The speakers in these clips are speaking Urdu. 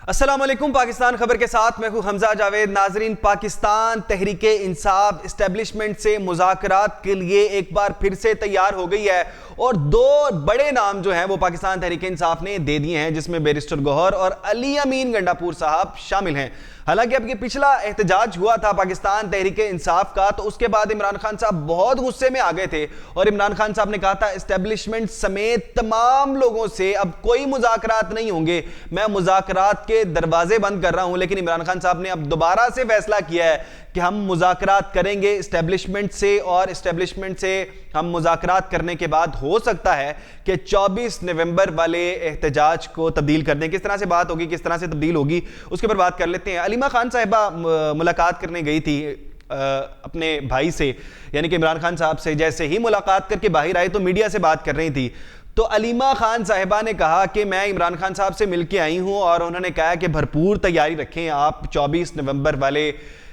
السلام علیکم، پاکستان خبر کے ساتھ میں ہوں حمزہ جاوید۔ ناظرین، پاکستان تحریک انصاف اسٹیبلشمنٹ سے مذاکرات کے لیے ایک بار پھر سے تیار ہو گئی ہے اور دو بڑے نام جو ہیں وہ پاکستان تحریک انصاف نے دے دیے ہیں، جس میں بیرسٹر گوہر اور علی امین گنڈاپور صاحب شامل ہیں۔ حالانکہ اب یہ پچھلا احتجاج ہوا تھا پاکستان تحریک انصاف کا، تو اس کے بعد عمران خان صاحب بہت غصے میں آ گئے تھے اور عمران خان صاحب نے کہا تھا اسٹیبلشمنٹ سمیت تمام لوگوں سے اب کوئی مذاکرات نہیں ہوں گے، میں مذاکرات کے دروازے بند کر رہا ہوں۔ لیکن عمران خان صاحب نے اب دوبارہ سے فیصلہ کیا ہے کہ ہم مذاکرات کریں گے اسٹیبلشمنٹ سے، اور اسٹیبلشمنٹ سے ہم مذاکرات کرنے کے بعد ہو سکتا ہے کہ 24 نومبر والے احتجاج کو تبدیل کر دیں۔ کس طرح سے بات ہوگی، کس طرح سے تبدیل ہوگی، اس کے اوپر بات کر لیتے ہیں۔ علیمہ خان صاحبہ ملاقات کرنے گئی تھی اپنے بھائی سے، یعنی کہ عمران خان صاحب سے۔ جیسے ہی ملاقات کر کے باہر آئے تو میڈیا سے بات کر رہی تھی، تو علیمہ خان صاحبہ نے کہا کہ میں عمران خان صاحب سے مل کے آئی ہوں، اور انہوں نے کہا کہ بھرپور تیاری رکھیں آپ 24 نومبر والے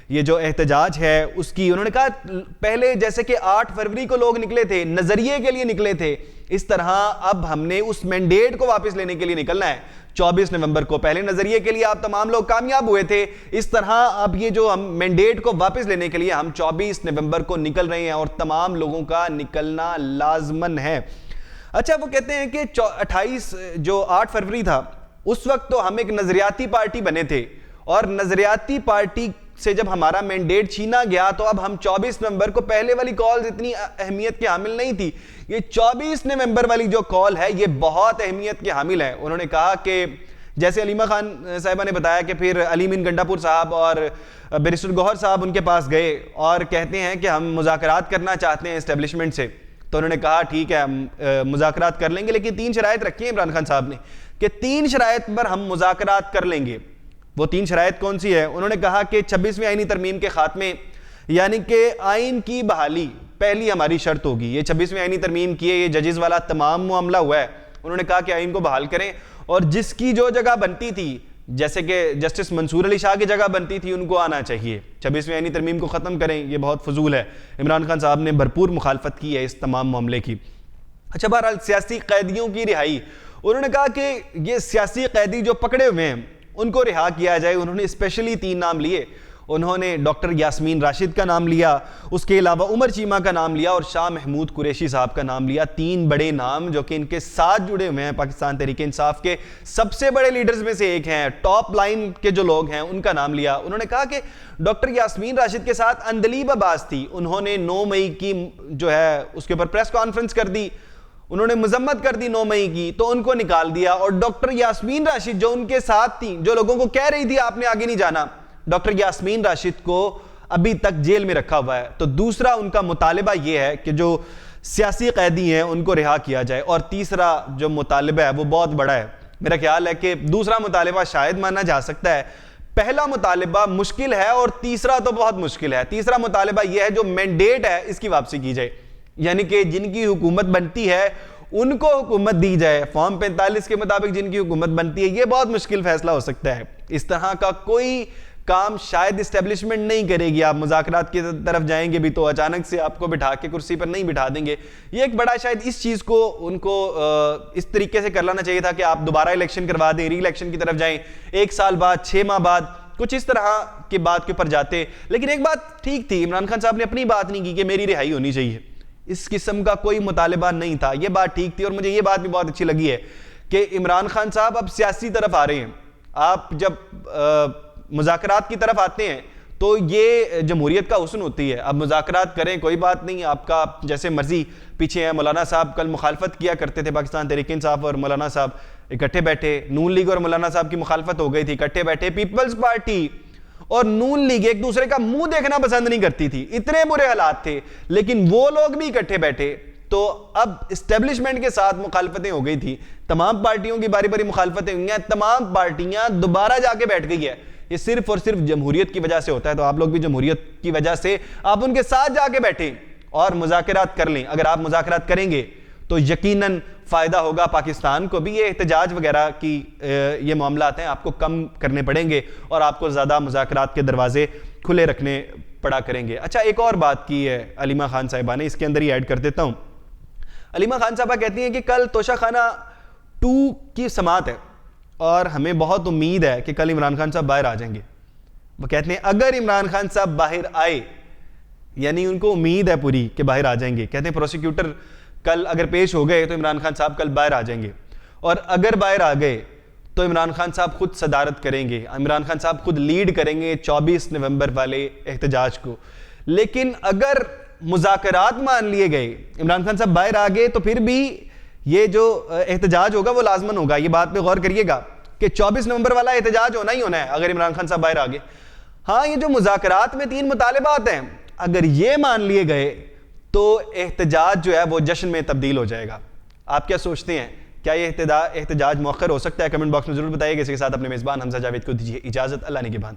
یہ جو احتجاج ہے اس کی۔ انہوں نے کہا پہلے جیسے کہ 8 فروری کو لوگ نکلے تھے، نظریے کے لیے نکلے تھے، اس طرح اب ہم نے اس مینڈیٹ کو واپس لینے کے لیے نکلنا ہے 24 نومبر کو۔ پہلے نظریے کے لیے آپ تمام لوگ کامیاب ہوئے تھے، اس طرح اب یہ جو ہم مینڈیٹ کو واپس لینے کے لیے ہم 24 نومبر کو نکل رہے ہیں، اور تمام لوگوں کا نکلنا لازمن ہے۔ اچھا، وہ کہتے ہیں کہ 8 فروری تھا، اس وقت تو ہم ایک نظریاتی پارٹی بنے تھے، اور نظریاتی پارٹی سے جب ہمارا مینڈیٹ چھینا گیا تو اب ہم 24 نومبر کو، پہلے والی کالز اتنی اہمیت کے حامل نہیں تھی، یہ 24 نومبر والی جو کال ہے یہ بہت اہمیت کے حامل ہے۔ انہوں نے کہا کہ جیسے علیمہ خان صاحبہ نے بتایا کہ پھر علی امین گنڈاپور صاحب اور بیرسٹر گوہر صاحب ان کے پاس گئے اور کہتے ہیں کہ ہم مذاکرات کرنا چاہتے ہیں اسٹیبلشمنٹ سے، تو انہوں نے کہا ٹھیک ہے ہم مذاکرات کر لیں گے، لیکن 3 شرائط رکھی ہیں عمران خان صاحب نے کہ 3 شرائط پر ہم مذاکرات کر لیں گے۔ وہ 3 شرائط کون سی ہے؟ انہوں نے کہا کہ 26ویں آئینی ترمیم کے خاتمے، یعنی کہ آئین کی بحالی پہلی ہماری شرط ہوگی۔ یہ 26ویں آئینی ترمیم کی ہے، یہ ججز والا تمام معاملہ ہوا ہے۔ انہوں نے کہا کہ آئین کو بحال کریں، اور جس کی جو جگہ بنتی تھی، جیسے کہ جسٹس منصور علی شاہ کی جگہ بنتی تھی، ان کو آنا چاہیے۔ 26ویں آئینی ترمیم کو ختم کریں، یہ بہت فضول ہے۔ عمران خان صاحب نے بھرپور مخالفت کی ہے اس تمام معاملے کی۔ اچھا، بہرحال سیاسی قیدیوں کی رہائی، انہوں نے کہا کہ یہ سیاسی قیدی جو پکڑے ہوئے ہیں ان کو رہا کیا جائے۔ انہوں نے اسپیشلی 3 نام لیے، انہوں نے ڈاکٹر یاسمین راشد کا نام لیا، اس کے علاوہ عمر چیمہ کا نام لیا، اور شاہ محمود قریشی صاحب کا نام لیا۔ 3 بڑے نام جو کہ ان کے ساتھ جڑے ہوئے ہیں پاکستان تحریک انصاف کے سب سے بڑے لیڈرز میں سے ایک ہیں، ٹاپ لائن کے جو لوگ ہیں ان کا نام لیا۔ انہوں نے کہا کہ ڈاکٹر یاسمین راشد کے ساتھ اندلیب عباس تھی، انہوں نے 9 مئی کی جو ہے اس کے اوپر پریس کانفرنس کر دی، انہوں نے مذمت کر دی 9 مئی کی، تو ان کو نکال دیا۔ اور ڈاکٹر یاسمین راشد جو ان کے ساتھ تھی، جو لوگوں کو کہہ رہی تھی آپ نے آگے نہیں جانا، ڈاکٹر یاسمین راشد کو ابھی تک جیل میں رکھا ہوا ہے۔ تو دوسرا ان کا مطالبہ یہ ہے کہ جو سیاسی قیدی ہیں ان کو رہا کیا جائے، اور تیسرا جو مطالبہ ہے وہ بہت بڑا ہے۔ میرا خیال ہے کہ دوسرا مطالبہ شاید مانا جا سکتا ہے، پہلا مطالبہ مشکل ہے اور تیسرا تو بہت مشکل ہے۔ تیسرا مطالبہ یہ ہے جو مینڈیٹ ہے اس کی واپسی کی جائے، یعنی کہ جن کی حکومت بنتی ہے ان کو حکومت دی جائے، فارم 45 کے مطابق جن کی حکومت بنتی ہے۔ یہ بہت مشکل فیصلہ ہو سکتا ہے، اس طرح کا کوئی کام شاید اسٹیبلشمنٹ نہیں کرے گی۔ آپ مذاکرات کی طرف جائیں گے بھی تو اچانک سے آپ کو بٹھا کے کرسی پر نہیں بٹھا دیں گے۔ یہ ایک بڑا شاید اس چیز کو ان کو اس طریقے سے کر لینا چاہیے تھا کہ آپ دوبارہ الیکشن کروا دیں، ری الیکشن کی طرف جائیں، 1 سال بعد، 6 ماہ بعد، کچھ اس طرح کی بات کے اوپر جاتے۔ لیکن ایک بات ٹھیک تھی، عمران خان صاحب نے اپنی بات نہیں کی کہ میری رہائی ہونی چاہیے، اس قسم کا کوئی مطالبہ نہیں تھا، یہ بات ٹھیک تھی۔ اور مجھے یہ بات بھی بہت اچھی لگی ہے کہ عمران خان صاحب اب سیاسی طرف آ رہے ہیں۔ آپ جب مذاکرات کی طرف آتے ہیں تو یہ جمہوریت کا حسن ہوتی ہے، اب مذاکرات کریں کوئی بات نہیں، آپ کا جیسے مرضی۔ پیچھے ہیں مولانا صاحب، کل مخالفت کیا کرتے تھے پاکستان تحریک انصاف اور مولانا صاحب اکٹھے بیٹھے، نون لیگ اور مولانا صاحب کی مخالفت ہو گئی تھی، اکٹھے بیٹھے۔ پیپلز پارٹی اور نون لیگ ایک دوسرے کا منہ دیکھنا پسند نہیں کرتی تھی، اتنے برے حالات تھے، لیکن وہ لوگ بھی اکٹھے بیٹھے۔ تو اب اسٹیبلشمنٹ کے ساتھ مخالفتیں ہو گئی تھی، تمام پارٹیوں کی باری باری مخالفتیں ہوئی ہیں، تمام پارٹیاں دوبارہ جا کے بیٹھ گئی ہے۔ یہ صرف اور صرف جمہوریت کی وجہ سے ہوتا ہے، تو آپ لوگ بھی جمہوریت کی وجہ سے آپ ان کے ساتھ جا کے بیٹھیں اور مذاکرات کر لیں۔ اگر آپ مذاکرات کریں گے تو یقیناً فائدہ ہوگا پاکستان کو بھی۔ یہ احتجاج وغیرہ کی یہ معاملات ہیں، آپ کو کم کرنے پڑیں گے اور آپ کو زیادہ مذاکرات کے دروازے کھلے رکھنے پڑا کریں گے۔ اچھا، ایک اور بات کی ہے علیمہ خان صاحبہ نے، اس کے اندر ہی ایڈ کر دیتا ہوں۔ علیمہ خان صاحبہ کہتی ہیں کہ کل توشہ خانہ 2 کی سماعت ہے، اور ہمیں بہت امید ہے کہ کل عمران خان صاحب باہر آ جائیں گے. وہ کہتے ہیں اگر عمران خان صاحب باہر آئے, یعنی ان کو امید ہے پوری کہ باہر آ جائیں گے. کہتے ہیں پروسیکیوٹر کل اگر پیش ہو گئے تو عمران خان صاحب کل باہر آ جائیں گے, اور اگر باہر آ گئے تو عمران خان صاحب خود صدارت کریں گے, عمران خان صاحب خود لیڈ کریں گے 24 نومبر والے احتجاج کو. لیکن اگر مذاکرات مان لیے گئے, عمران خان صاحب باہر آ گئے, تو پھر بھی یہ جو احتجاج ہوگا وہ لازماً ہوگا. یہ بات پہ غور کریے گا کہ 24 نومبر والا احتجاج ہونا ہی ہونا ہے اگر عمران خان صاحب باہر آ گئے. ہاں, یہ جو مذاکرات میں 3 مطالبات ہیں, اگر یہ مان لیے گئے تو احتجاج جو ہے وہ جشن میں تبدیل ہو جائے گا. آپ کیا سوچتے ہیں, کیا یہ احتجاج مؤخر ہو سکتا ہے؟ کمنٹ باکس میں ضرور بتائیے گا. اس کے ساتھ اپنے میزبان حمزہ جاوید کو دیجیے اجازت. اللہ نگہبان.